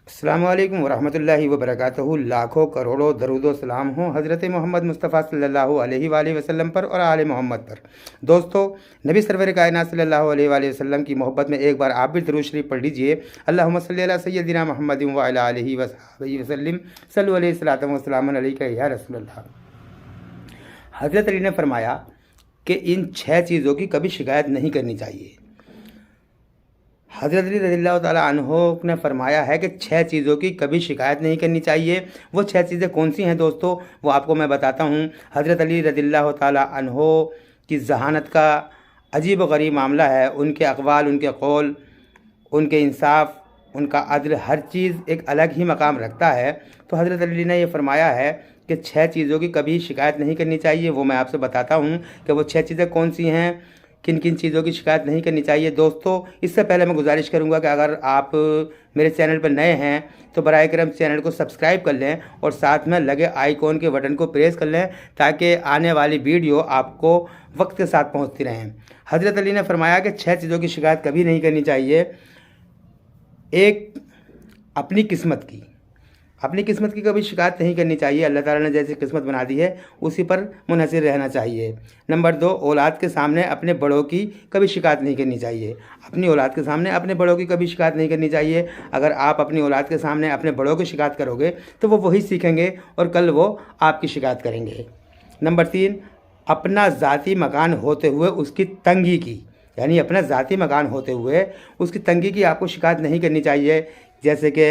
अस्सलामु अलैकुम वरहमतुल्लाहि वबरकातुहू। लाखों करोड़ों दरूद व सलाम हो हज़रत मोहम्मद मुस्तफ़ा सल्लल्लाहु अलैहि वसल्लम पर और आले मोहम्मद पर। दोस्तों, नबी सरवर कायनात सल्लल्लाहु अलैहि वसल्लम की मोहब्बत में एक बार आप भी दरूद शरीफ पढ़ लीजिए। अल्लाहुम्मा सल्ली अला सय्यदिना मुहम्मदिन व अला आलिहि व सहाबिहि वसल्लम। सल्लु अलैहि सलातन व सलामुन अलैका या रसूलल्लाह। हज़रत अली ने फरमाया कि इन 6 चीज़ों की कभी शिकायत नहीं करनी चाहिए। हज़रत अली रज़ियल्लाहु ताला अन्हो ने फरमाया है कि 6 चीज़ों की कभी शिकायत नहीं करनी चाहिए। वो 6 चीज़ें कौन सी हैं दोस्तों, वो आपको मैं बताता हूँ। हज़रत अली रज़ियल्लाहु ताला अन्हो की ज़हानत का अजीब व गरीब मामला है। उनके अक़वाल, उनके कौल, उनके इंसाफ, उनका अदल, हर चीज़ एक अलग ही मकाम रखता है। तो हज़रत अली ने ये फरमाया है कि 6 चीज़ों की कभी शिकायत नहीं करनी चाहिए। वो मैं आपसे बताता हूँ कि वो 6 चीज़ें कौन सी हैं, किन किन चीज़ों की शिकायत नहीं करनी चाहिए। दोस्तों, इससे पहले मैं गुजारिश करूंगा कि अगर आप मेरे चैनल पर नए हैं तो बराए करम चैनल को सब्सक्राइब कर लें और साथ में लगे आइकॉन के बटन को प्रेस कर लें ताकि आने वाली वीडियो आपको वक्त के साथ पहुंचती रहें। हज़रत अली ने फरमाया कि 6 चीज़ों की शिकायत कभी नहीं करनी चाहिए। एक, अपनी किस्मत की कभी शिकायत नहीं करनी चाहिए। अल्लाह ताला ने जैसी किस्मत बना दी है उसी पर मुनहसिर रहना चाहिए। नंबर 2, औलाद के सामने अपने बड़ों की कभी शिकायत नहीं करनी चाहिए। अपनी औलाद के सामने अपने बड़ों की कभी शिकायत नहीं करनी चाहिए। अगर आप अपनी औलाद के सामने अपने बड़ों की शिकायत करोगे तो वो वही सीखेंगे और कल वो आपकी शिकायत करेंगे। नंबर 3, अपना ज़ाती मकान होते हुए उसकी तंगी की, यानी अपना ज़ाती मकान होते हुए उसकी तंगी की आपको शिकायत नहीं करनी चाहिए। जैसे कि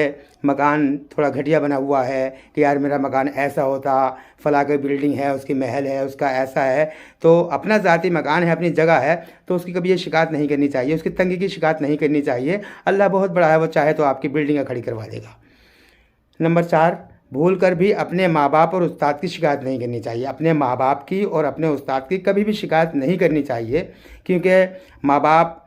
मकान थोड़ा घटिया बना हुआ है कि यार मेरा मकान ऐसा होता, फला की बिल्डिंग है, उसकी महल है, उसका ऐसा है। तो अपना ज़ाती मकान है, अपनी जगह है, तो उसकी कभी ये शिकायत नहीं करनी चाहिए, उसकी तंगी की शिकायत नहीं करनी चाहिए। अल्लाह बहुत बड़ा है, वो चाहे तो आपकी बिल्डिंग खड़ी करवा देगा। नंबर 4, भूल कर भी अपने माँ बाप और उस्ताद की शिकायत नहीं करनी चाहिए। अपने माँ बाप की और अपने उस्ताद की कभी भी शिकायत नहीं करनी चाहिए, क्योंकि माँ बाप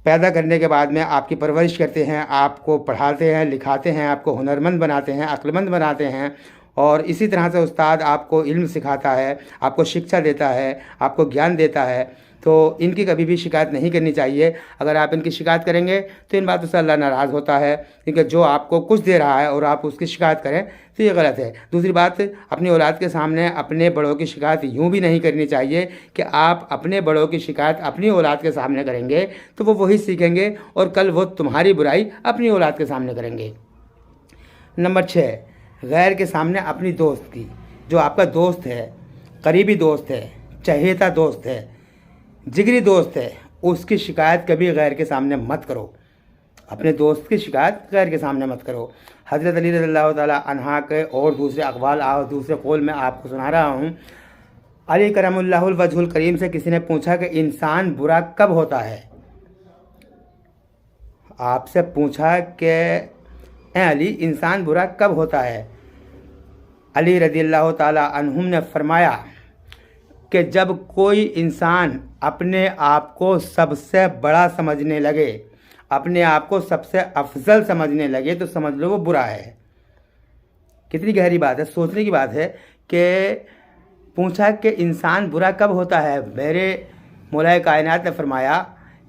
पैदा करने के बाद में आपकी परवरिश करते हैं, आपको पढ़ाते हैं, लिखाते हैं, आपको हुनरमंद बनाते हैं, अक्लमंद बनाते हैं। और इसी तरह से उस्ताद आपको इल्म सिखाता है, आपको शिक्षा देता है, आपको ज्ञान देता है। तो इनकी कभी भी शिकायत नहीं करनी चाहिए। अगर आप इनकी शिकायत करेंगे तो इन बातों से अल्लाह नाराज़ होता है, क्योंकि जो आपको कुछ दे रहा है और आप उसकी शिकायत करें तो ये गलत है। दूसरी बात, अपनी औलाद के सामने अपने बड़ों की शिकायत यूँ भी नहीं करनी चाहिए कि आप अपने बड़ों की शिकायत अपनी औलाद के सामने करेंगे तो वो वही सीखेंगे और कल वो तुम्हारी बुराई अपनी औलाद के सामने करेंगे। नंबर 6, गैर के सामने अपनी दोस्त की, जो आपका दोस्त है, करीबी दोस्त है, चहेता दोस्त है, जिगरी दोस्त है, उसकी शिकायत कभी गैर के सामने मत करो। अपने दोस्त की शिकायत गैर के सामने मत करो। हज़रत अली रज़ियल्लाहु ताला अन्हा के और दूसरे अक़वाल और दूसरे कौल में आपको सुना रहा हूँ। अली करमुल्लाहुल वजहुल करीम से किसी ने पूछा कि इंसान बुरा कब होता है। आपसे पूछा कि ए अली, इंसान बुरा कब होता है। अली रज़ियल्लाहु ताला अन्हुम ने फरमाया कि जब कोई इंसान अपने आप को सबसे बड़ा समझने लगे, अपने आप को सबसे अफजल समझने लगे, तो समझ लो वो बुरा है। कितनी गहरी बात है, सोचने की बात है कि पूछा कि इंसान बुरा कब होता है। मेरे मौलाए कायनात ने फरमाया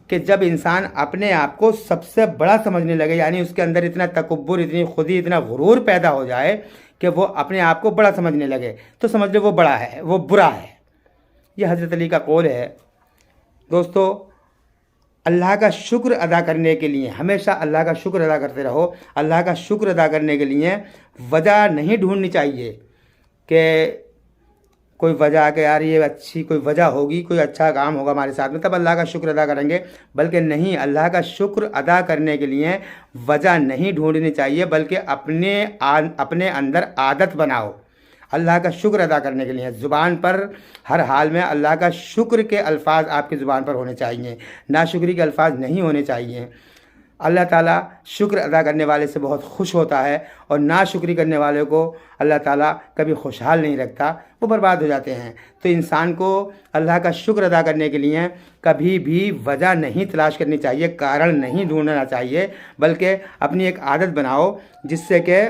कि जब इंसान अपने आप को सबसे बड़ा समझने लगे, यानी उसके अंदर इतना तकब्बुर, इतनी खुदी, इतना गुरूर पैदा हो जाए कि वो अपने आप को बड़ा समझने लगे, तो समझ लो वो बड़ा है, वो बुरा है। यह हज़रत अली का कौल है। दोस्तों, अल्लाह का शुक्र अदा करने के लिए हमेशा अल्लाह का शुक्र अदा करते रहो। अल्लाह का शुक्र अदा करने के लिए वजह नहीं ढूंढनी चाहिए कि कोई वजह कि यार ये अच्छी कोई वजह होगी, कोई अच्छा काम होगा हमारे साथ में, तब अल्लाह का शुक्र अदा करेंगे। बल्कि नहीं, अल्लाह का शुक्र अदा करने के लिए वजह नहीं ढूंढनी चाहिए, बल्कि अपने अंदर आदत बनाओ अल्लाह का शुक्र अदा करने के लिए। ज़ुबान पर हर हाल में अल्लाह का शुक्र के अल्फाज आपकी ज़ुबान पर होने चाहिए, नाशुक्री के अल्फाज नहीं होने चाहिए। अल्लाह ताला शुक्र अदा करने वाले से बहुत खुश होता है और नाशुक्री करने वाले को अल्लाह ताला कभी खुशहाल नहीं रखता, वो बर्बाद हो जाते हैं। तो इंसान को अल्लाह का शुक्र अदा करने के लिए कभी भी वजह नहीं तलाश करनी चाहिए, कारण नहीं ढूंढना चाहिए, बल्कि अपनी एक आदत बनाओ जिससे कि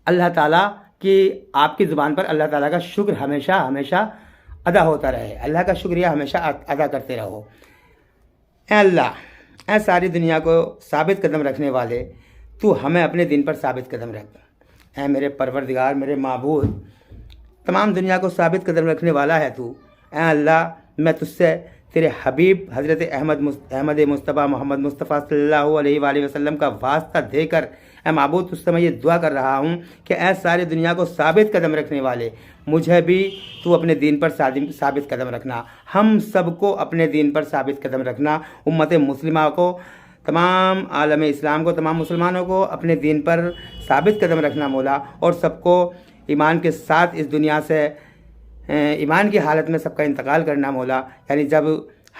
अल्लाह ताला कि आपकी ज़ुबान पर अल्लाह ताला का शुक्र हमेशा हमेशा अदा होता रहे। अल्लाह का शुक्रिया हमेशा अदा करते रहो। ए اے ساری دنیا کو ثابت قدم رکھنے والے، تو ہمیں اپنے دین پر ثابت قدم رکھ۔ اے میرے پروردگار، میرے معبود، تمام دنیا کو ثابت قدم رکھنے والا ہے تو، اے اللہ میں تجھ سے تیرے حبیب حضرت احمد مصطفیٰ محمد مصطفیٰ صلی اللہ علیہ وآلہ وسلم کا واسطہ دے کر اے معبود تجھ سے میں یہ دعا کر رہا ہوں کہ اے ساری دنیا کو ثابت قدم رکھنے والے، مجھے بھی تو اپنے دین پر ثابت قدم رکھنا، ہم سب کو اپنے دین پر ثابت قدم رکھنا، امت مسلمہ کو، تمام عالم اسلام کو، تمام مسلمانوں کو اپنے دین پر ثابت قدم رکھنا مولا، اور سب کو ایمان کے ساتھ اس دنیا سے ایمان کی حالت میں سب کا انتقال کرنا مولا، یعنی جب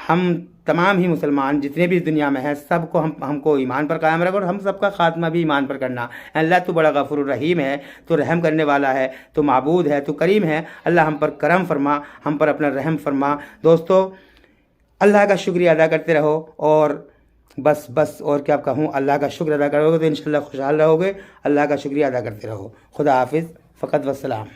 ہم تمام ہی مسلمان جتنے بھی اس دنیا میں ہیں سب کو ہم کو ایمان پر قائم رکھ، اور ہم سب کا خاتمہ بھی ایمان پر کرنا۔ اللہ تو بڑا غفور الرحیم ہے، تو رحم کرنے والا ہے، تو معبود ہے، تو کریم ہے، اللہ ہم پر کرم فرما، ہم پر اپنا رحم فرما۔ دوستو اللہ کا شکریہ ادا کرتے رہو، اور بس اور کیا کہوں، اللہ کا شکر ادا کرو گے تو انشاءاللہ خوشحال رہو گے۔ اللہ کا شکریہ ادا کرتے رہو۔ خدا حافظ، فقط والسلام۔